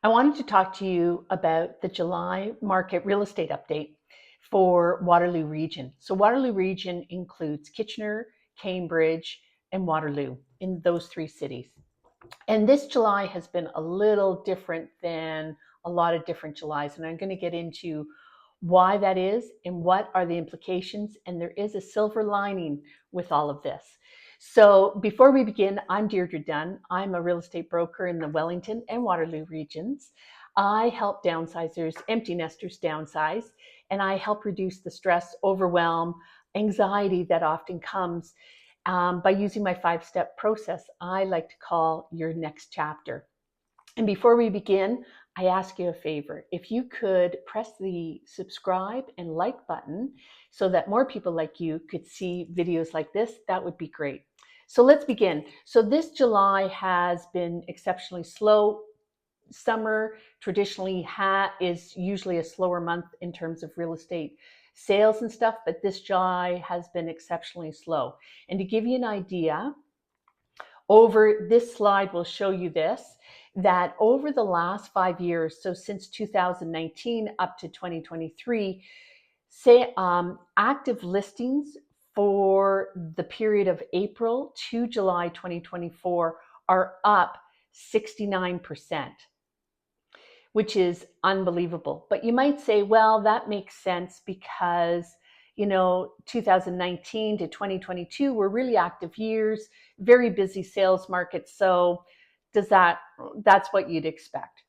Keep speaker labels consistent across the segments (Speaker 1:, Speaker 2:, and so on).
Speaker 1: I wanted to talk to you about the July market real estate update for Waterloo region. So Waterloo region includes Kitchener, Cambridge, and Waterloo in those three cities. And this July has been a little different than a lot of different Julys. And I'm going to get into why that is and what are the implications. And there is a silver lining with all of this. So before we begin, I'm Deirdre Dunn. I'm a real estate broker in the Wellington and Waterloo regions. I help downsizers, empty nesters downsize, and I help reduce the stress, overwhelm, anxiety that often comes by using my 5-step process I like to call your next chapter. And before we begin, I ask you a favor. If you could press the subscribe and like button so that more people like you could see videos like this, that would be great. So let's begin. So this July has been exceptionally slow. Summer traditionally is usually a slower month in terms of real estate sales and stuff, but this July has been exceptionally slow. And to give you an idea, over this slide will show you this, that over the last 5 years, so since 2019 up to 2023, active listings for the period of April to July 2024 are up 69%. Which is unbelievable. But you might say, well, that makes sense because, 2019 to 2022 were really active years, very busy sales market. So that's what you'd expect.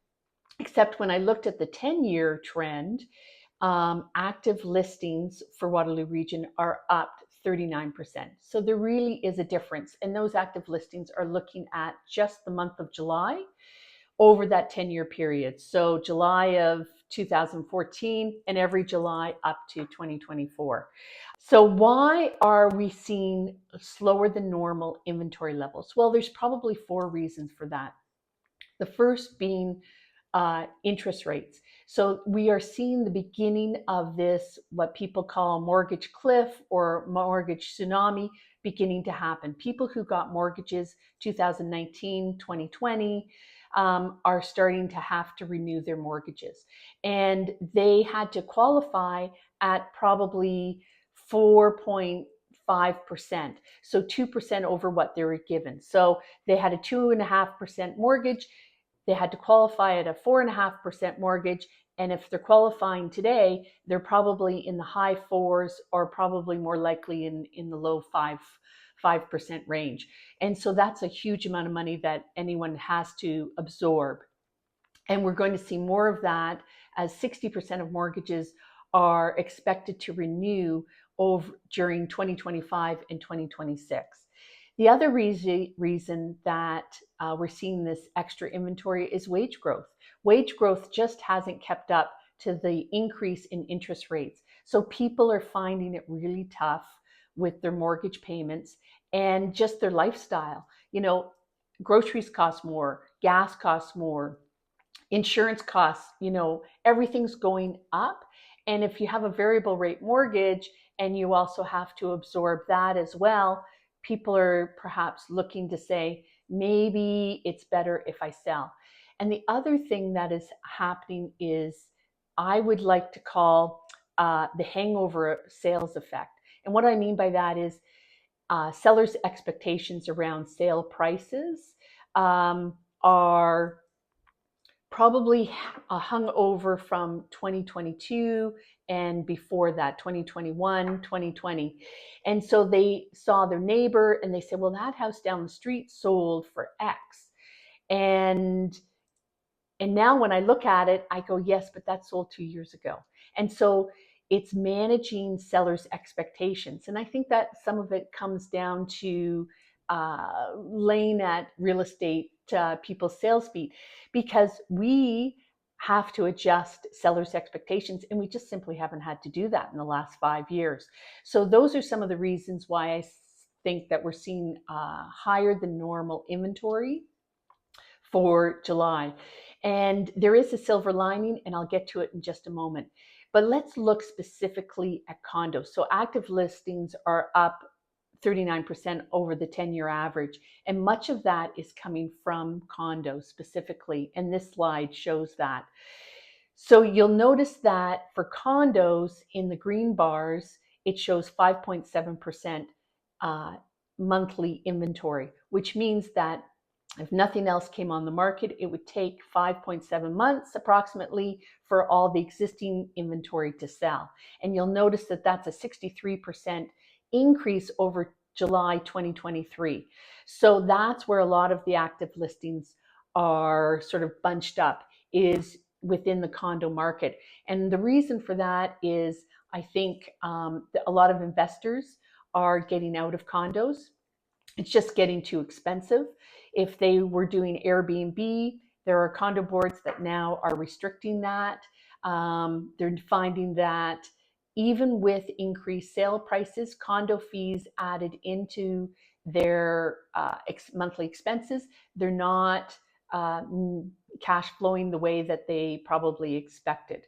Speaker 1: Except when I looked at the 10-year trend, active listings for Waterloo region are up 39%. So there really is a difference. And those active listings are looking at just the month of July over that 10-year period. So July of 2014 and every July up to 2024. So why are we seeing slower than normal inventory levels? Well, there's probably 4 reasons for that. The first being interest rates. So we are seeing the beginning of this, what people call mortgage cliff or mortgage tsunami, beginning to happen. People who got mortgages 2019, 2020, are starting to have to renew their mortgages. And they had to qualify at probably 4.5%, so 2% over what they were given. So they had a 2.5% mortgage. They had to qualify at a 4.5% mortgage. And if they're qualifying today, they're probably in the high 4s or probably more likely in the low 5% range. And so that's a huge amount of money that anyone has to absorb. And we're going to see more of that as 60% of mortgages are expected to renew during 2025 and 2026. The other reason that we're seeing this extra inventory is wage growth. Wage growth just hasn't kept up to the increase in interest rates. So people are finding it really tough with their mortgage payments and just their lifestyle. Groceries cost more, gas costs more, insurance costs, everything's going up. And if you have a variable rate mortgage and you also have to absorb that as well, people are perhaps looking to say, maybe it's better if I sell. And the other thing that is happening is I would like to call the hangover sales effect. And what I mean by that is sellers' expectations around sale prices are probably hung over from 2022 and before that, 2021, 2020. And so they saw their neighbor and they said, well, that house down the street sold for X. And now when I look at it, I go, yes, but that sold 2 years ago. And so it's managing sellers' expectations. And I think that some of it comes down to laying at real estate people's sales feet, because we have to adjust sellers' expectations, and we just simply haven't had to do that in the last 5 years. So those are some of the reasons why I think that we're seeing higher than normal inventory for July. And there is a silver lining, and I'll get to it in just a moment. But let's look specifically at condos. So active listings are up 39% over the 10-year average. And much of that is coming from condos specifically. And this slide shows that. So you'll notice that for condos in the green bars, it shows 5.7% monthly inventory, which means that if nothing else came on the market, it would take 5.7 months approximately for all the existing inventory to sell. And you'll notice that that's a 63% increase over July 2023. So that's where a lot of the active listings are sort of bunched up, is within the condo market. And the reason for that is I think a lot of investors are getting out of condos. It's just getting too expensive. If they were doing Airbnb, there are condo boards that now are restricting that. They're finding that even with increased sale prices, condo fees added into their monthly expenses, they're not cash flowing the way that they probably expected.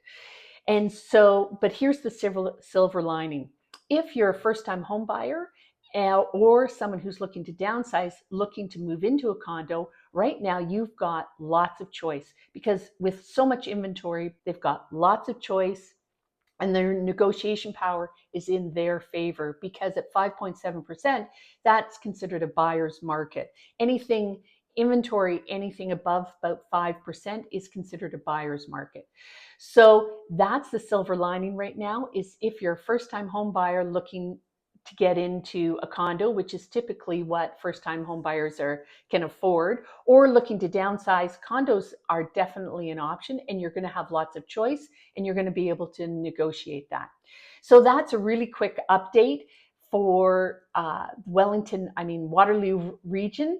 Speaker 1: And so, but here's the silver lining. If you're a first-time home buyer or someone who's looking to downsize, looking to move into a condo, right now you've got lots of choice, because with so much inventory, they've got lots of choice, and their negotiation power is in their favor, because at 5.7%, that's considered a buyer's market. Anything inventory, anything above about 5% is considered a buyer's market. So that's the silver lining right now, is if you're a first-time home buyer looking to get into a condo, which is typically what first-time home buyers can afford, or looking to downsize, condos are definitely an option, and you're going to have lots of choice, and you're going to be able to negotiate that. So that's a really quick update for Waterloo region.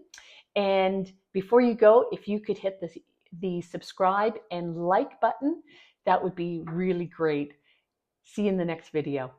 Speaker 1: And before you go, if you could hit the subscribe and like button, that would be really great. See you in the next video.